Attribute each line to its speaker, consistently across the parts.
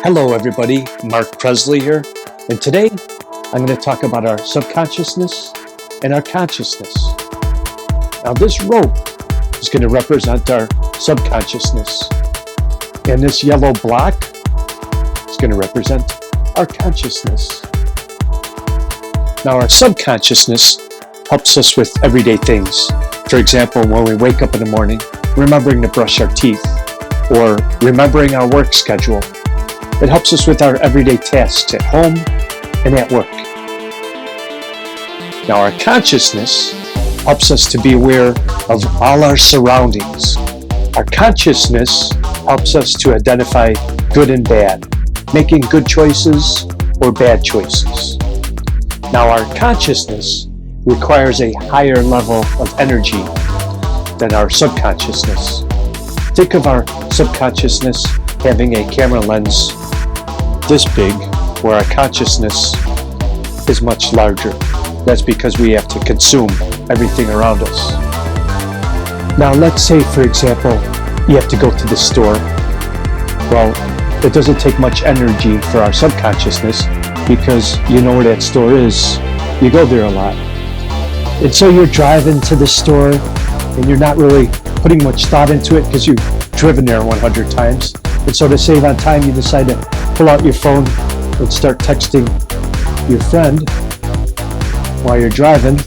Speaker 1: Hello everybody, Mark Presley here, and today I'm going to talk about our subconsciousness and our consciousness. Now this rope is going to represent our subconsciousness, and this yellow block is going to represent our consciousness. Now our subconsciousness helps us with everyday things. For example, when we wake up in the morning, remembering to brush our teeth, or remembering our work schedule. It helps us with our everyday tasks at home and at work. Now our consciousness helps us to be aware of all our surroundings. Our consciousness helps us to identify good and bad, making good choices or bad choices. Now our consciousness requires a higher level of energy than our subconsciousness. Think of our subconsciousness having a camera lens this big, where our consciousness is much larger. That's because we have to consume everything around us. Now let's say, for example, you have to go to the store. Well, it doesn't take much energy for our subconsciousness because you know where that store is. You go there a lot. And so you're driving to the store and you're not really putting much thought into it because you've driven there 100 times. And so to save on time, you decide to pull out your phone and start texting your friend while you're driving.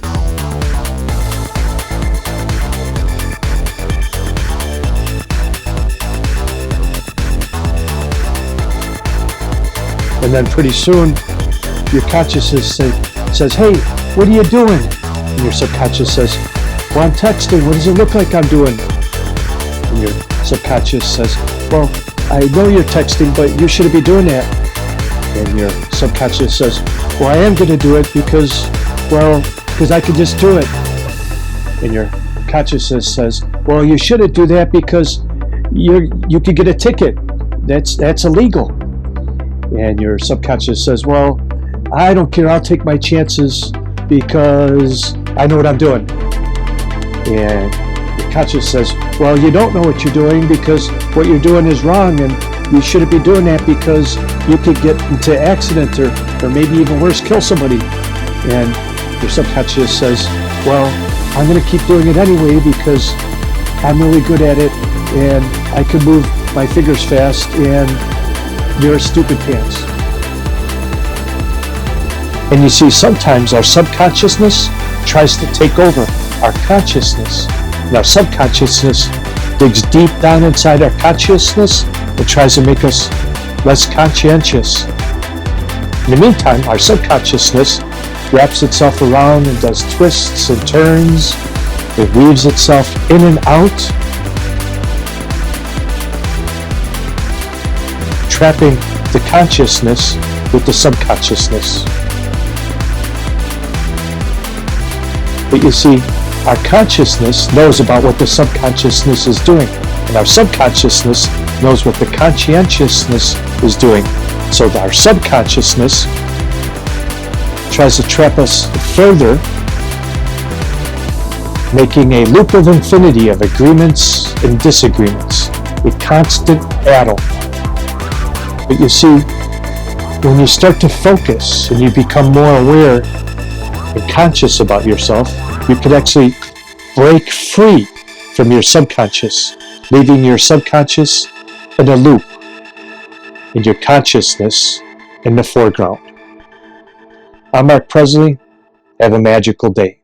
Speaker 1: And then pretty soon, your consciousness says, "Hey, what are you doing?" And your subconscious says, "Well, I'm texting. What does it look like I'm doing?" And your subconscious says, "Well, I know you're texting, but you shouldn't be doing that." And your subconscious says, "Well, I am going to do it because I can just do it." And your consciousness says, "Well, you shouldn't do that because you could get a ticket. That's illegal." And your subconscious says, "Well, I don't care. I'll take my chances because I know what I'm doing." And your conscious says, "Well, you don't know what you're doing because what you're doing is wrong, and you shouldn't be doing that because you could get into an accident or maybe even worse, kill somebody." And your subconscious says, "Well, I'm going to keep doing it anyway because I'm really good at it and I can move my fingers fast and you're a stupid pants." And you see, sometimes our subconsciousness tries to take over our consciousness. And our subconsciousness digs deep down inside our consciousness and tries to make us less conscientious. In the meantime, our subconsciousness wraps itself around and does twists and turns. It weaves itself in and out, trapping the consciousness with the subconsciousness. But you see, our consciousness knows about what the subconsciousness is doing, and our subconsciousness knows what the conscientiousness is doing. So our subconsciousness tries to trap us further, making a loop of infinity of agreements and disagreements, a constant battle. But you see, when you start to focus and you become more aware and conscious about yourself, you could actually break free from your subconscious, leaving your subconscious in a loop and your consciousness in the foreground. I'm Mark Presley. Have a magical day.